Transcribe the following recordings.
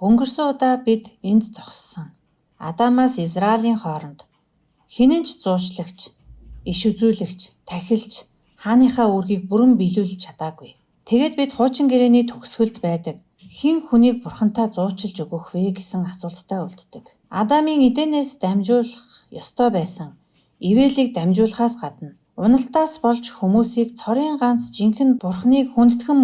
Өнгөрсөн удаа бид энд зогссон. Адамаас Израилийн хооронд хинэн ч зуучлагч, иш үзүүлэгч, тахилч хааныхаа үүргийг бүрэн биелүүлж чадаагүй. Тэгээд бид хуучин гэрээний төгсгөлд байдаг хэн хүнийг бурхантай зуучилж өгөх вэ гэсэн асуулттай үлддэг. Адамын Эденээс дамжуулах ёстой байсан ивэлийг дамжуулахаас гадна уналтаас болж хүмүүсийг цорын ганц жинхэнэ бурхныг хүндэтгэн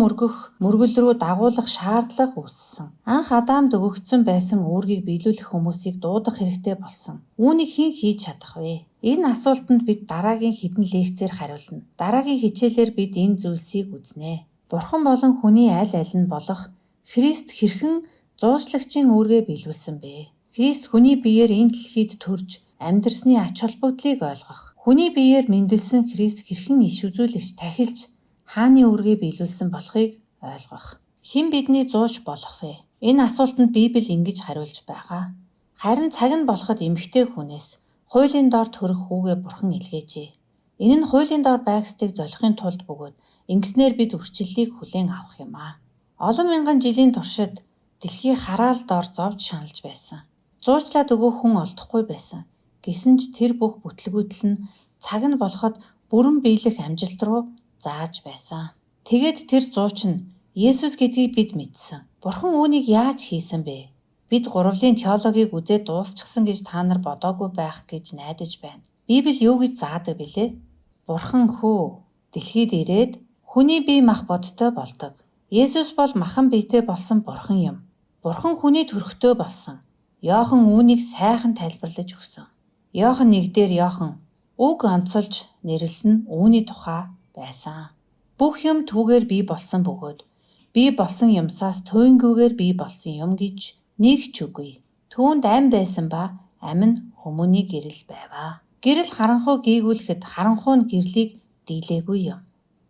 мөргөл рүү дагуулах шаардлага үүссэн. Анх Адамд өгөгдсөн байсан үүргийг биелүүлэх хүмүүсийг дуудах хэрэгтэй болсон. Үүнийг хэн хийж чадах вэ? Энэ асуултанд бид дараагийн хэдэн лекцээр хариулна. Дараагийн хичээлээр бид энэ зүйлсийг үзнэ. Бурхан болон хүний аль нь болох Христ хэрхэн зуучлагчийн үүргээ биелүүлсэн бэ? Христ хүний биеэр энэ дэлхийд төрж амьдрсны ач холбогдлыг ойлгох. Хүний биеэр мэндэлсэн Христ хэрхэн иш үзүүлэгч, тахилч хааны үүргээ биелүүлсэн болохыг ойлгох. Хэн бидний зууч болох вэ? Энэ асуултанд Библи ингэж хариулж байгаа. Харин цаг нь болоход эмэгтэй хүнээс хуулийн доор төрөх хүүгээ бурхан илгээжээ. Энэ нь хуулийн доор байгстыг золихын тулд бөгөөд ингэснээр бид үрчлэлийг хүлээн авах юм аа. Олон мянган жилийн туршид дэлхий хараал доор зовж шаналж байсан. Зуучлаад өгөх хүн олдохгүй байсан. Гэсэн ч тэр бүх бүтлгүүдэл нь цаг нь болоход бүрэн биелэх амжилт руу зааж байсан. Тэгээд тэр зууч нь Есүс гэдгийг бид мэдсэн. Бурхан үүнийг яаж хийсэн бэ? Бид гурвлын теологийг үзээд дуусчихсан гэж та нар бодоогүй байх гэж найдаж байна. Библи юу гэж заадаг билээ? Бурхан хүү дэлхийд ирээд хүний бие мах бодтой болдог. Есүс бол махан биетэй болсон бурхан юм. Бурхан хүний төрхтөө болсон. Иохан үүнийг сайхан тайлбарлаж өгсөн. Иохан 1-дэр Иохан үг онцолж нэрлсэн үүний тухай байсан. Бүх юм түүгээр бий болсон бөгөөд бий болсон юмсаас туйнгүйгээр бий болсон юм гэж нэг ч үгүй. Түүнд ам байсан ба ам нь хүмүүний гэрэл байваа. Гэрэл харанхуй гээгүүлэхэд харанхуй нь гэрлийг дийлээгүй юм.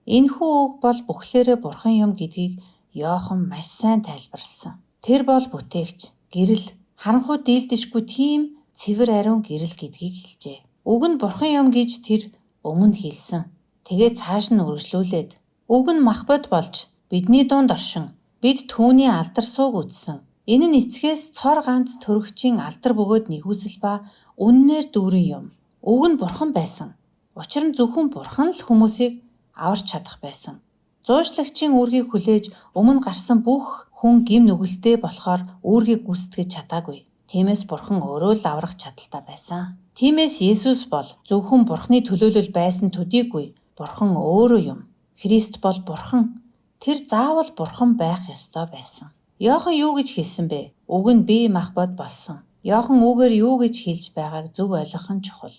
Энэхүү үг бол бүхлээрээ бурхан юм гэдгийг Иохан маш сайн тайлбарлсан. Тэр бол бүтээгч, гэрэл, харанхуй дийлдэшгүй тийм цэвэр ариун гэрэл гэдгийг хэлжээ. Үг нь бурхан юм гэж тэр өмнө хэлсэн. Тэгээд цааш нь үргэлжлүүлээд үг нь мах бод болж бидний дунд оршин бид түүний алдар сууг үзсэн. Энэ нь эцгээс цор ганц төрөгчийн алдар бөгөөд нэгүсэл ба үннээр дүүрэн юм. Үг нь бурхан байсан. Учир нь зөвхөн бурхан л хүмүүсийг аварч чадах байсан. Зуучлагчийн үүргийг хүлээж өмнө гарсан бүх хүн гим нүгэлтэй болохоор үүргийг гүйцэтгэж чадаагүй. Тиймээс бурхан өөрөө л аврах чадaltaй байсан. Тиймээс Есүс бол зөвхөн бурханы төлөөлөл байсан төдийгүй бурхан өөрөө юм. Христ бол бурхан. Тэр заавал бурхан байх ёстой байсан. Иохан юу гэж хэлсэн бэ? Үг нь бие мах бод болсон. Иохан үгээр юу гэж хэлж байгааг зөв ойлгох нь чухал.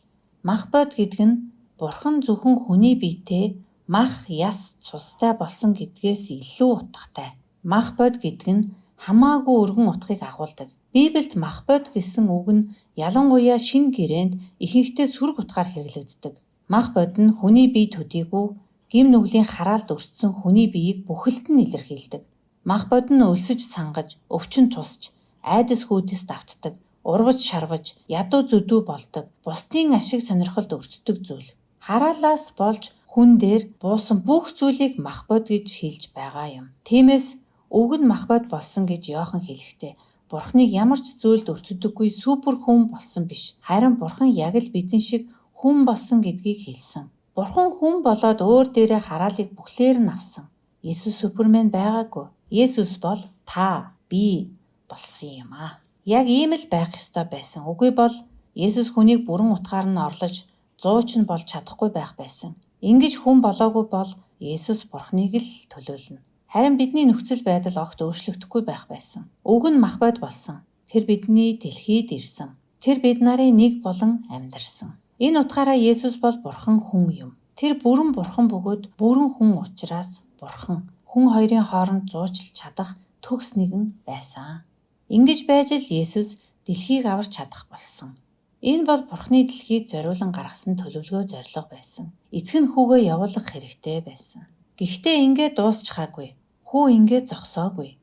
Мах бод гэдэг нь бурхан зөвхөн хүний биетэй мах яс цустай болсон гэдгээс илүү утгатай. Мах бод гэдэг нь хамаагүй өргөн утгыг агуулдаг. Библиэд мах бод гэсэн үг нь ялангуяа шинэ гэрээнд ихэнхдээ сүрэг утгаар хэрэглэгддэг. Мах бод нь хүний бие төдийгүй гим нүглийн хараалд өртсөн хүний биеийг бүхэлд нь илэрхийлдэг. Мах бод нь өлсөж сангаж, өвчин тусч, айдас хүйдэс давтдаг, урваж шарваж, ядуу зүдүү болдог, бусдын ашиг сонирхолд өртдөг зүйл. Хараалаас болж хүн дээр буусан бүх зүйлийг мах бод гэж хэлж байгаа юм. Тиймээс үг нь мах бод болсон гэж Иохан хэлэхдээ Бурхныг ямар ч зүйлд өртдөггүй супер хүн болсон биш. Харин Бурхан яг л бидэн шиг хүн болсон гэдгийг хэлсэн. Бурхан хүн болоод өөр дээрээ хараалыг бүхлээр нь авсан. Есүс супермен байгаагүй. Есүс бол та, би болсон юм аа. Яг ийм л байх ёстой байсан. Үгүй бол Есүс хүнийг бүрэн утгаар нь орлож зууч нь болж чадахгүй байх байсан. Ингэж хүн болоогүй бол Есүс Бурхныг л төлөөлнө. Харин бидний нөхцөл байдал огт өөрчлөгдөхгүй байх байсан. Үг нь мах бод болсон. Тэр бидний дэлхийд ирсэн. Тэр бид нарын нэг болон амьдарсан. Энэ утгаараа Есүс бол Бурхан хүн юм. Тэр бүрэн Бурхан бөгөөд бүрэн хүн учраас Бурхан хүн хоёрын хооронд зуучлж чадах төгс нэгэн байсан. Ингэж байж л Есүс дэлхийг аварч чадах болсон. Энэ бол Бурханы дэлхийг зориулан гаргасан төлөвлөгөө зорилго байсан. Эцэг нь хүүгээ явуулах хэрэгтэй байсан. Гэхдээ ингээд дуусчихаагүй. Хүү ингээд зогсоогүй.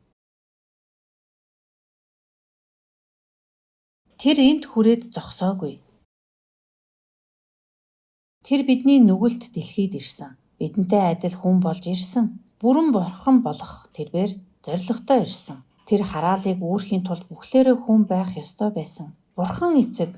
Тэр энд хүрээд зогсоогүй. Тэр бидний нүгэлт дэлхийд ирсэн. Бидэнтэй адил хүн болж ирсэн. Бүрэн Бурхан болох тэрээр зоригтой ирсэн. Тэр хараалыг үүрхийн тулд бүхлээрээ хүн байх ёстой байсан. Бурхан эцэг,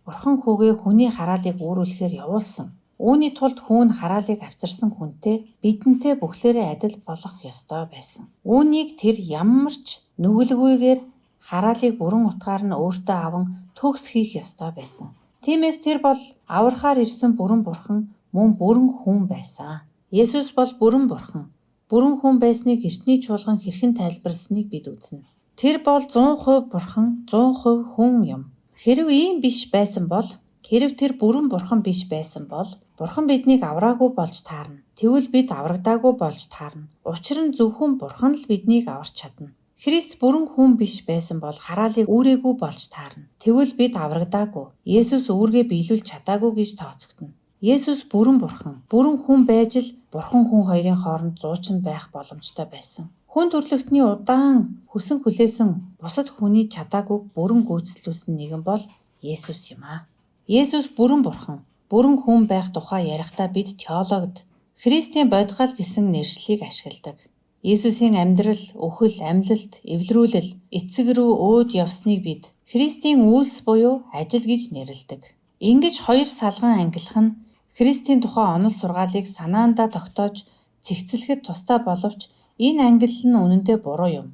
Бурхан хүүгээ хүний хараалыг үүрүүлэхээр явуулсан. Үүний тулд хүүн хараалыг авчирсан хүнтэй бидэнтэй бүхлээрээ адил болох ёстой байсан. Үүнийг тэр ямар ч нүгэлгүйгээр хараалыг бүрэн утгаар нь өөртөө аван төгс хийх ёстой байсан. Тиймээс тэр бол аврахаар ирсэн бүрэн Бурхан мөн бүрэн хүн байсан. Есүс бол бүрэн Бурхан, бүрэн хүн байсныг эртний чуулган хэрхэн тайлбарласныг бид үзнэ. Тэр бол 100% Бурхан, 100% хүн юм. Хэрв ийм биш байсан бол, хэрв тэр бүрэн Бурхан биш байсан бол, Бурхан биднийг авраагүй болж таарна. Тэгвэл бид аврагдаагүй болж таарна. Учир нь зөвхөн Бурхан л биднийг аварч чадна. Христ бүрэн хүн биш байсан бол хараалыг үүрээгүй болж таарна. Тэгвэл бид аврагдаагүй. Есүс үүргээ биелүүлж чадаагүй гэж тооцогдно. Есүс бүрэн Бурхан, бүрэн хүн байж л Бурхан хүн хоёрын хооронд зуучин байх боломжтой байсан. Хүн төрлөختний удаан хүсэн хүлээсэн бусад хүний чадаагүй бүрэн гүйцэлүүлсэн нэгэн бол Есүс юм аа. Есүс бүрэн Бурхан, бүрэн хүн байх тухай ярихдаа бид теологд Христийн бодгал гэсэн нэршлиг ашигладаг. Есүсийн амьдрал, үхэл, амьлалт, эвлэрүүлэл, эцэг рүү өөд явсныг бид Христийн үйлс буюу ажил гэж нэрлэдэг. Ингэж хоёр салган ангилах нь Христийн тухай онол сургаалыг санаандаа тогтоож цэгцлэхэд тустай боловч энэ ангиллал нь үнэндээ буруу юм.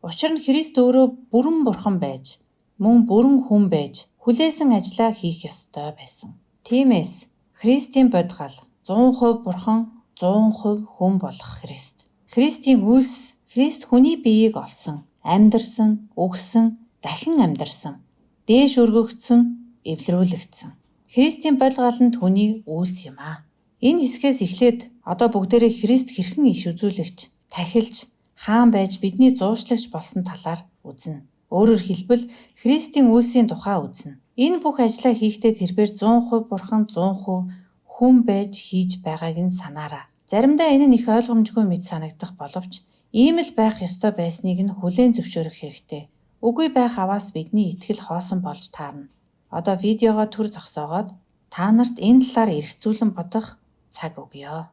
Учир нь Христ өөрөө бүрэн Бурхан байж, мөн бүрэн хүн байж хүлээсэн ажлаа хийх ёстой байсан. Тиймээс Христийн бодгал 100% Бурхан, 100% хүн болох Христ. Христийн үйлс, Христ хүний биеийг олсон, амьдарсан, өгсөн, дахин амьдарсан, дээш өргөгдсөн, эвлэрүүлэгдсэн. Христийн бодгал нь түүний үйлс юм аа. Энэ хэсгээс эхлээд одоо бүгдээрээ Христ хэрхэн иш үзүүлэгч, тахилч, хаан байж бидний зуушлагч болсон талаар үзнэ. Өөрөөр хэлбэл Христийн үйлсийн тухай үзнэ. Энэ бүх ажлаа хийхдээ тэрээр 100% Бурхан, 100% хүн байж хийж байгааг нь санаарай. Заримдаа энэ нь их ойлгомжгүй мэт санагдах боловч ийм л байх ёстой байсныг нь хүлээн зөвшөөрөх хэрэгтэй. Үгүй байх аваас бидний итгэл хоосон болж таарна. Одоо видеогоо түр зогсоогоод та нарт энэ талаар эргцүүлэн бодох цаг өгье.